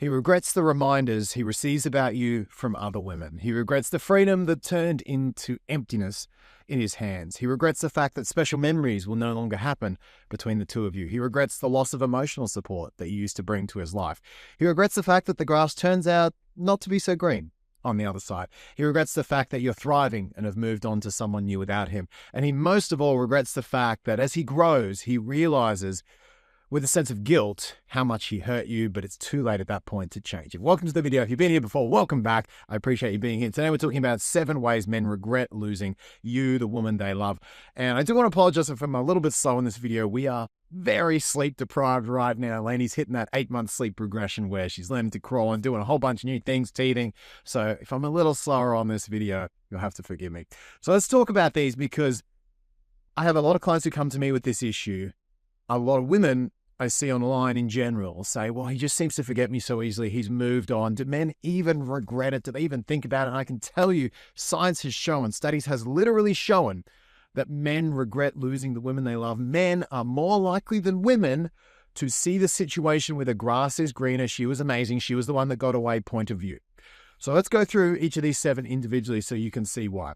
He regrets the reminders he receives about you from other women. He regrets the freedom that turned into emptiness in his hands. He regrets the fact that special memories will no longer happen between the two of you. He regrets the loss of emotional support that you used to bring to his life. He regrets the fact that the grass turns out not to be so green on the other side. He regrets the fact that you're thriving and have moved on to someone new without him. And he most of all regrets the fact that as he grows, he realizes with a sense of guilt how much he hurt you, but it's too late at that point to change it. Welcome to the video. If you've been here before, welcome back. I appreciate you being here. Today we're talking about 7 ways men regret losing you, the woman they love. And I do want to apologize if I'm a little bit slow in this video. We are very sleep deprived right now. Lainey's hitting that 8-month sleep regression where she's learning to crawl and doing a whole bunch of new things, teething. So if I'm a little slower on this video, you'll have to forgive me. So let's talk about these because I have a lot of clients who come to me with this issue. A lot of women I see online in general say, well, he just seems to forget me so easily. He's moved on. Do men even regret it? Do they even think about it? And I can tell you, science has shown, studies has literally shown that men regret losing the women they love. Men are more likely than women to see the situation where the grass is greener. She was amazing. She was the one that got away point of view. So let's go through each of these 7 individually so you can see why.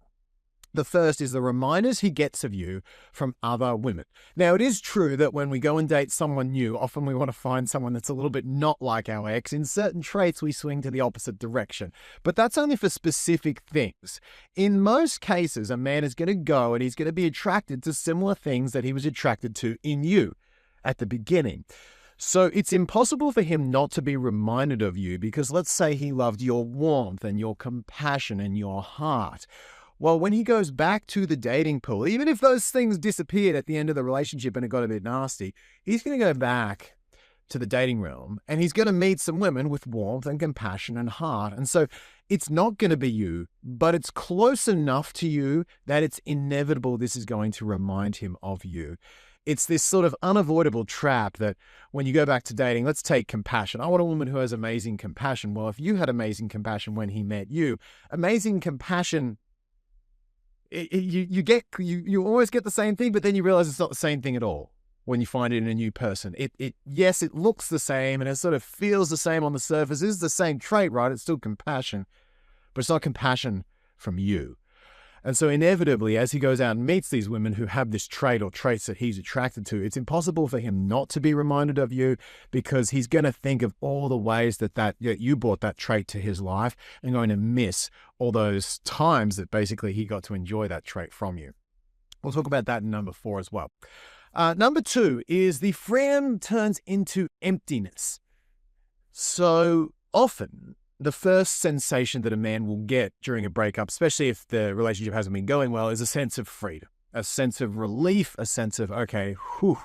The first is the reminders he gets of you from other women. Now, it is true that when we go and date someone new, often we want to find someone that's a little bit not like our ex. In certain traits, we swing to the opposite direction. But that's only for specific things. In most cases, a man is going to go and he's going to be attracted to similar things that he was attracted to in you at the beginning. So it's impossible for him not to be reminded of you because let's say he loved your warmth and your compassion and your heart. Well, when he goes back to the dating pool, even if those things disappeared at the end of the relationship and it got a bit nasty, he's going to go back to the dating realm and he's going to meet some women with warmth and compassion and heart. And so it's not going to be you, but it's close enough to you that it's inevitable this is going to remind him of you. It's this sort of unavoidable trap that when you go back to dating, let's take compassion. I want a woman who has amazing compassion. Well, if you had amazing compassion when he met you, amazing compassion, you always get the same thing, but then you realize it's not the same thing at all when you find it in a new person. Yes, it looks the same and it sort of feels the same on the surface. It's the same trait, right? It's still compassion, but it's not compassion from you. And so inevitably, as he goes out and meets these women who have this trait or traits that he's attracted to, it's impossible for him not to be reminded of you because he's going to think of all the ways that you brought that trait to his life and going to miss all those times that basically he got to enjoy that trait from you. We'll talk about that in number 4 as well. Number 2 is the freedom turns into emptiness. So often, the first sensation that a man will get during a breakup, especially if the relationship hasn't been going well, is a sense of freedom, a sense of relief, a sense of, okay, whew.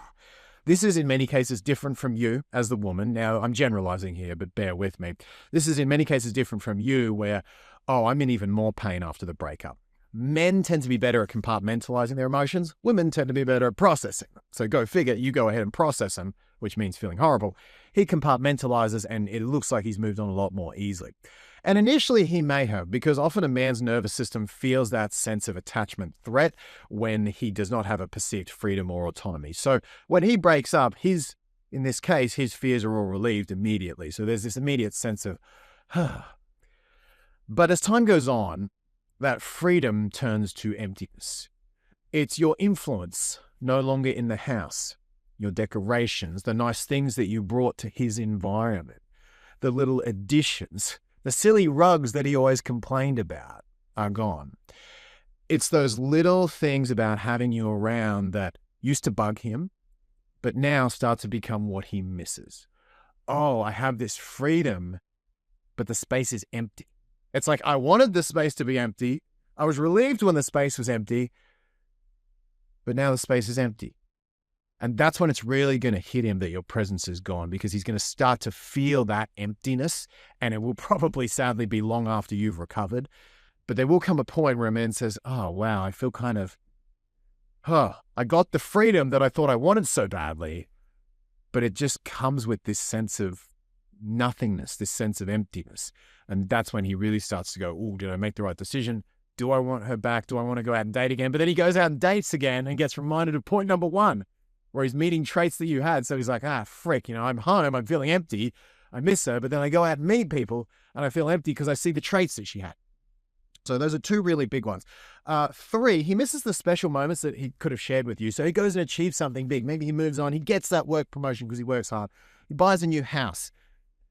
This is in many cases different from you as the woman. Now, I'm generalizing here, but bear with me. This is in many cases different from you where, oh, I'm in even more pain after the breakup. Men tend to be better at compartmentalizing their emotions. Women tend to be better at processing them. So go figure, you go ahead and process them, which means feeling horrible. He compartmentalizes and it looks like he's moved on a lot more easily. And initially he may have, because often a man's nervous system feels that sense of attachment threat when he does not have a perceived freedom or autonomy. So when he breaks up, in this case, his fears are all relieved immediately. So there's this immediate sense of, But as time goes on, that freedom turns to emptiness. It's your influence no longer in the house, your decorations, the nice things that you brought to his environment, the little additions, the silly rugs that he always complained about are gone. It's those little things about having you around that used to bug him, but now start to become what he misses. Oh, I have this freedom, but the space is empty. It's like I wanted the space to be empty. I was relieved when the space was empty, but now the space is empty. And that's when it's really going to hit him that your presence is gone because he's going to start to feel that emptiness and it will probably sadly be long after you've recovered. But there will come a point where a man says, oh, wow, I feel kind of, I got the freedom that I thought I wanted so badly, but it just comes with this sense of nothingness, this sense of emptiness. And that's when he really starts to go, oh, did I make the right decision? Do I want her back? Do I want to go out and date again? But then he goes out and dates again and gets reminded of point number 1, where he's meeting traits that you had. So he's like, frick, I'm home. I'm feeling empty. I miss her, but then I go out and meet people and I feel empty because I see the traits that she had. So those are two really big ones. 3, he misses the special moments that he could have shared with you. So he goes and achieves something big. Maybe he moves on. He gets that work promotion because he works hard. He buys a new house.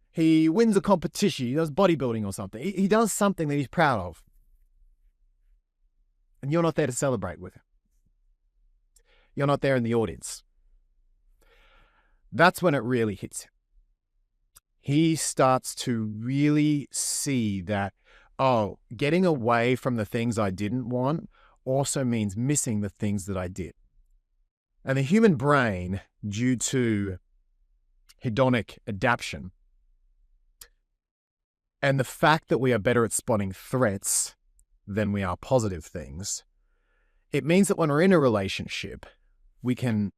He wins a competition. He does bodybuilding or something. He does something that he's proud of. And you're not there to celebrate with him. You're not there in the audience. That's when it really hits him. He starts to really see that, oh, getting away from the things I didn't want also means missing the things that I did. And the human brain, due to hedonic adaptation, and the fact that we are better at spotting threats than we are positive things, it means that when we're in a relationship, we can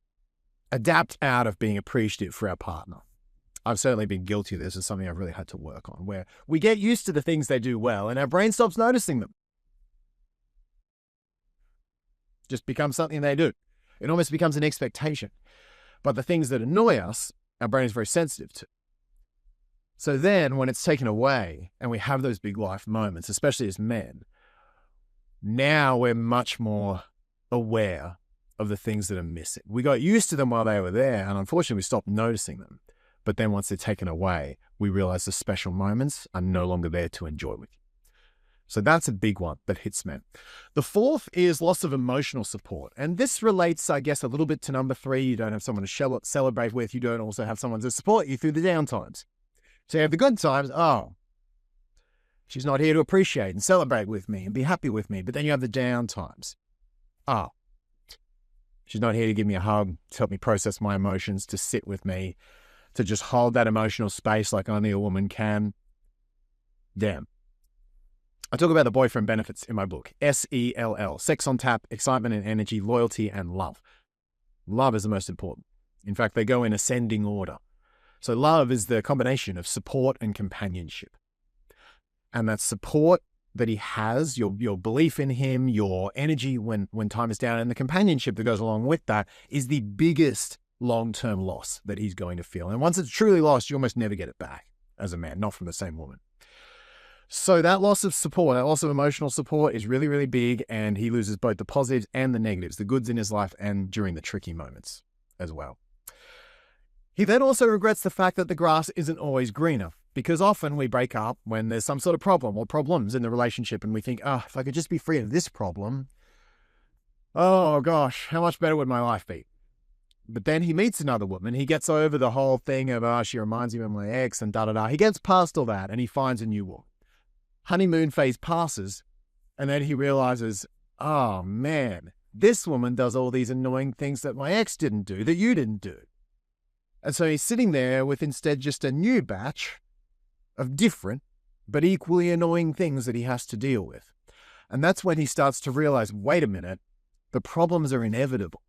adapt out of being appreciative for our partner. I've certainly been guilty of this. It's something I've really had to work on, where we get used to the things they do well and our brain stops noticing them. Just becomes something they do. It almost becomes an expectation. But the things that annoy us, our brain is very sensitive to. So then when it's taken away and we have those big life moments, especially as men, now we're much more aware of the things that are missing. We got used to them while they were there, and unfortunately we stopped noticing them. But then once they're taken away, we realize the special moments are no longer there to enjoy with you. So that's a big one that hits men. The 4th is loss of emotional support. And this relates, I guess, a little bit to number 3. You don't have someone to celebrate with. You don't also have someone to support you through the down times. So you have the good times. Oh, she's not here to appreciate and celebrate with me and be happy with me. But then you have the down times. Oh, she's not here to give me a hug, to help me process my emotions, to sit with me, to just hold that emotional space like only a woman can. Damn. I talk about the boyfriend benefits in my book. SELL. Sex on tap, excitement and energy, loyalty and love. Love is the most important. In fact, they go in ascending order. So love is the combination of support and companionship. And that support that he has, your belief in him, your energy when time is down, and the companionship that goes along with that is the biggest long-term loss that he's going to feel. And once it's truly lost, you almost never get it back as a man, not from the same woman. So that loss of support, that loss of emotional support is really, really big, and he loses both the positives and the negatives, the goods in his life and during the tricky moments as well. He then also regrets the fact that the grass isn't always greener, because often we break up when there's some sort of problem or problems in the relationship, and we think, oh, if I could just be free of this problem, oh gosh, how much better would my life be? But then he meets another woman. He gets over the whole thing of, she reminds me of my ex and da-da-da. He gets past all that and he finds a new woman. Honeymoon phase passes, and then he realizes, oh man, this woman does all these annoying things that my ex didn't do, that you didn't do. And so he's sitting there with instead just a new batch of different but equally annoying things that he has to deal with. And that's when he starts to realize, wait a minute, the problems are inevitable.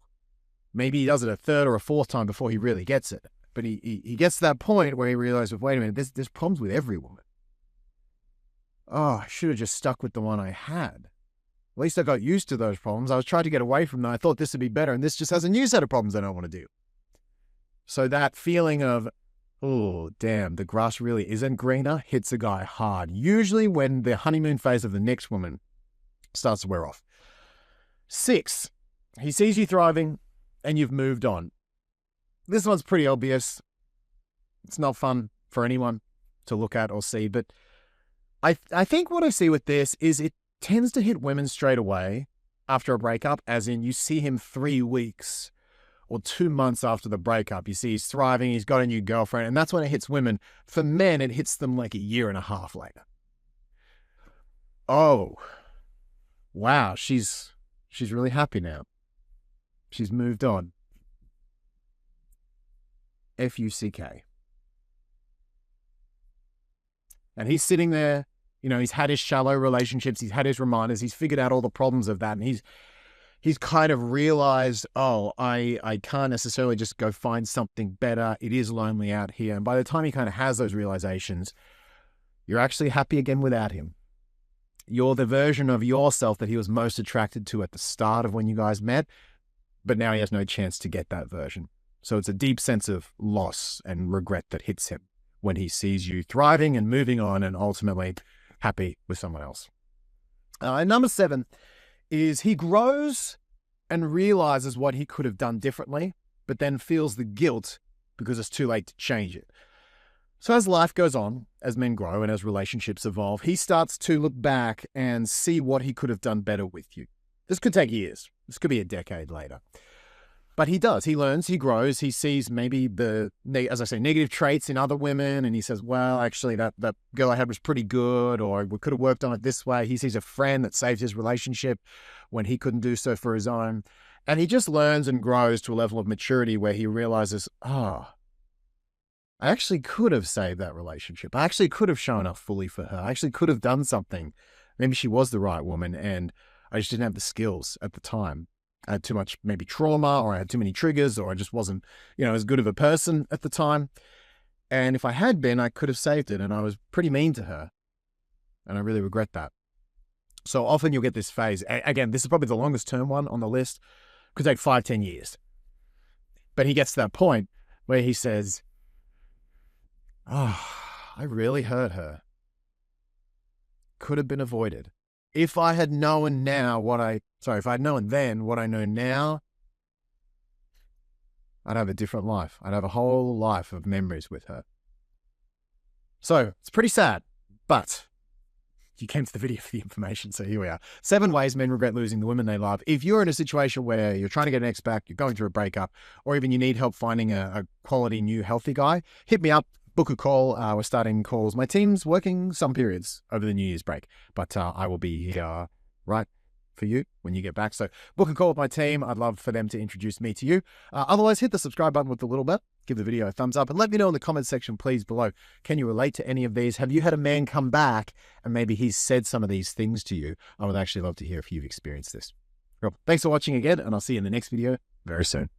Maybe he does it a 3rd or a 4th time before he really gets it. But he gets to that point where he realizes, wait a minute, there's problems with every woman. Oh, I should have just stuck with the one I had. At least I got used to those problems. I was trying to get away from them. I thought this would be better, and this just has a new set of problems I don't want to do. So that feeling of, oh, damn, the grass really isn't greener, hits a guy hard. Usually when the honeymoon phase of the next woman starts to wear off. 6, he sees you thriving and you've moved on. This one's pretty obvious. It's not fun for anyone to look at or see, but I think what I see with this is it tends to hit women straight away after a breakup, as in you see him 3 weeks or 2 months after the breakup. You see he's thriving, he's got a new girlfriend, and that's when it hits women. For men, it hits them like a year and a half later. Oh, wow, she's really happy now. She's moved on. F-U-C-K. And he's sitting there, he's had his shallow relationships, he's had his reminders, he's figured out all the problems of that, and he's kind of realized, oh, I can't necessarily just go find something better. It is lonely out here. And by the time he kind of has those realizations, you're actually happy again without him. You're the version of yourself that he was most attracted to at the start of when you guys met, but now he has no chance to get that version. So it's a deep sense of loss and regret that hits him when he sees you thriving and moving on and ultimately happy with someone else. And number 7 is he grows and realizes what he could have done differently, but then feels the guilt because it's too late to change it. So as life goes on, as men grow and as relationships evolve, he starts to look back and see what he could have done better with you. This could take years. This could be a decade later. But he does. He learns, he grows, he sees maybe as I say, negative traits in other women, and he says, well, actually, that girl I had was pretty good, or we could have worked on it this way. He sees a friend that saved his relationship when he couldn't do so for his own. And he just learns and grows to a level of maturity where he realizes, I actually could have saved that relationship. I actually could have shown up fully for her. I actually could have done something. Maybe she was the right woman, and I just didn't have the skills at the time. I had too much maybe trauma, or I had too many triggers, or I just wasn't, as good of a person at the time. And if I had been, I could have saved it. And I was pretty mean to her. And I really regret that. So often you'll get this phase. Again, this is probably the longest term one on the list. Could take 5-10 years. But he gets to that point where he says, I really hurt her. Could have been avoided. If I had known then what I know now, I'd have a different life. I'd have a whole life of memories with her. So it's pretty sad, but you came to the video for the information, so here we are. 7 ways men regret losing the women they love. If you're in a situation where you're trying to get an ex back, you're going through a breakup, or even you need help finding a quality new healthy guy, hit me up. Book a call. We're starting calls. My team's working some periods over the New Year's break, but I will be here right for you when you get back. So book a call with my team. I'd love for them to introduce me to you. Otherwise, hit the subscribe button with the little bell. Give the video a thumbs up and let me know in the comment section, please, below. Can you relate to any of these? Have you had a man come back and maybe he's said some of these things to you? I would actually love to hear if you've experienced this. Well, thanks for watching again, and I'll see you in the next video very soon.